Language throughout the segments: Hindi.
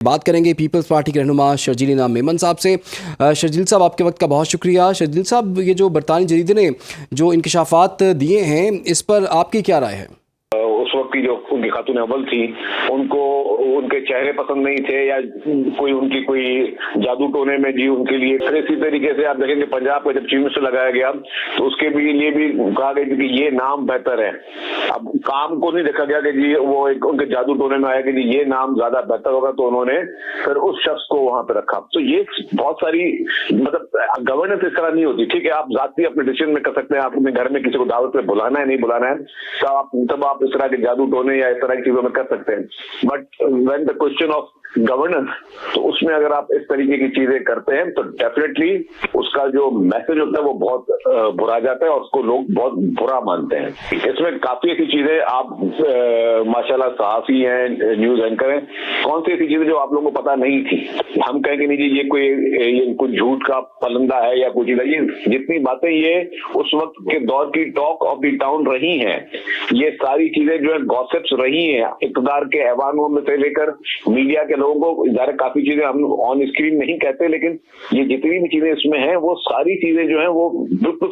बात करेंगे पीपल्स पार्टी के रहनुमा शर्जील इनाम मेमन साहब से। शर्जील साहब, आपके वक्त का बहुत शुक्रिया। शर्जील साहब, ये जो बरतानी जरीदे ने जो इंकशाफात दिए हैं, इस पर आपकी क्या राय है? उस वक्त की जो उनकी खातून अव्वल थी, उनको उनके चेहरे पसंद नहीं थे या कोई उनकी कोई जादू टोने में जी उनके लिए। फिर इसी तरीके से आप देखेंगे पंजाब का जब चीफ मिनिस्टर लगाया गया तो उसके भी लिए भी कहा गया कि ये नाम बेहतर है। अब काम को नहीं देखा गया कि जी वो एक उनके जादू टोने में आया कि जी ये नाम ज्यादा बेहतर होगा, तो उन्होंने फिर उस शख्स को वहां पे रखा। तो ये बहुत सारी मतलब गवर्नेंस इस तरह नहीं होती। ठीक है, आप जाती अपने डिसीजन में कर सकते हैं, आप अपने घर में किसी को दावत पे बुलाना है नहीं बुलाना है, तब आप इस तरह के जादू टोने या इस तरह की चीजों में कर सकते हैं। But when the question of governance, तो उसमें अगर आप इस तरीके की चीजें करते हैं तो डेफिनेटली उसका जो मैसेज होता है वो बहुत बुरा जाता है और उसको लोग बहुत बुरा मानते हैं। इसमें काफी ऐसी चीजें आप माशाल्लाह सहाफी हैं, न्यूज एंकर हैं, कौन सी ऐसी चीजें जो आप लोगों को पता नहीं थी। हम कहेंगे नहीं जी ये कोई झूठ का पलंदा है या कुछ, ये जितनी बातें ये उस वक्त के दौर की टॉक ऑफ द टाउन रही हैं, ये सारी चीजें जो है गॉसिप्स रही हैं, इक़्तिदार के ऐवानों में से लेकर मीडिया के लोगों को। ज़ाहिर काफी चीजें हम ऑन स्क्रीन नहीं कहते, लेकिन ये जितनी भी चीजें इसमें हैं वो सारी चीजें जो है वो बिल्कुल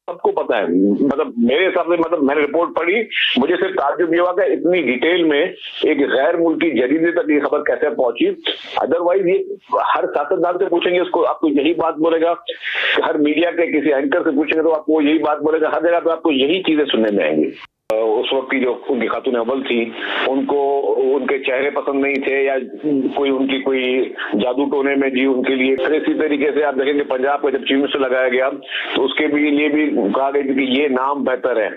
सबको पता है। मतलब मेरे हिसाब से, मतलब मैंने रिपोर्ट पढ़ी, मुझे सिर्फ ताज्जुब ये हुआ कि इतनी डिटेल में एक गैर मुल्की जरीदे तक ये खबर कैसे पहुंची। अदरवाइज ये हर सियासतदान से पूछेंगे उसको आपको यही बात बोलेगा, हर मीडिया के किसी एंकर से पूछेंगे तो आपको यही बात बोलेगा, हर जगह पे आपको यही चीजें सुनने में आएंगी। उस वक्त की जो उनकी खातून अव्वल थी, उनको उनके चेहरे पसंद नहीं थे या कोई उनकी कोई जादू टोने में जी उनके लिए। फिर इसी तरीके से आप देखेंगे पंजाब का जब चीफ मिनिस्टर लगाया गया तो उसके भी लिए भी कहा गया कि ये नाम बेहतर है।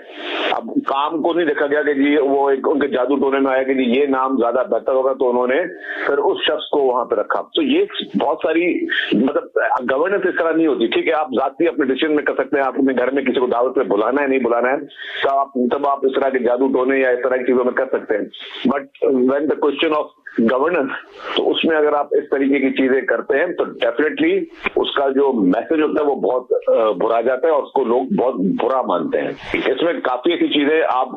अब काम को नहीं देखा गया कि जी वो एक उनके जादू टोने में आया कि जी ये नाम ज्यादा बेहतर होगा, तो उन्होंने फिर उस शख्स को वहां पे रखा। तो ये बहुत सारी मतलब गवर्नेंस इस तरह नहीं होती। ठीक है, आप जाती अपने डिसीजन में कर सकते हैं, आप अपने घर में किसी को दावत पे बुलाना है नहीं बुलाना है, तब आप इस तरह के जादू टोने या इस तरह की चीजों में कर सकते हैं। But when the question of governance, तो उसमें अगर आप इस तरीके की चीजें करते हैं तो डेफिनेटली उसका जो मैसेज होता है वो बहुत बुरा जाता है और उसको लोग बहुत बुरा मानते हैं। इसमें काफी ऐसी चीजें आप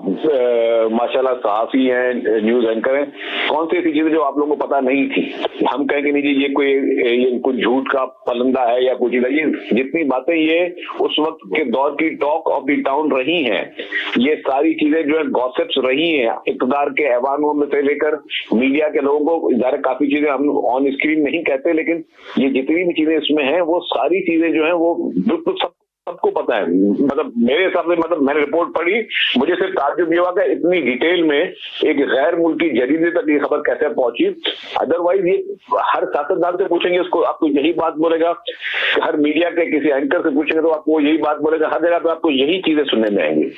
माशाल्लाह सहाफी हैं, न्यूज एंकर हैं, कौन सी ऐसी चीजें जो आप लोगों को पता नहीं थी। हम कहेंगे नहीं जी ये कोई झूठ का पलंदा है या कुछ, ये जितनी बातें ये उस वक्त के दौर की टॉक ऑफ द टाउन रही हैं, ये सारी चीजें जो है गॉसिप्स रही हैं, इक़्तिदार के ऐवानों में से लेकर मीडिया के लोगों को। ज़ाहिर काफी चीजें हम ऑन स्क्रीन नहीं कहते, लेकिन ये जितनी भी चीजें इसमें हैं वो सारी चीजें जो है वो बिल्कुल सबको पता है। मतलब मेरे हिसाब से, मतलब मैंने रिपोर्ट पढ़ी, मुझे सिर्फ ताज्जुब ये हुआ कि इतनी डिटेल में एक गैर मुल्की जरीदे तक ये खबर कैसे पहुंची। अदरवाइज ये हर सियासतदान से पूछेंगे उसको आपको यही बात बोलेगा, हर मीडिया के किसी एंकर से पूछेंगे तो आपको यही बात बोलेगा, हर जगह पे आपको यही चीजें सुनने में आएंगी।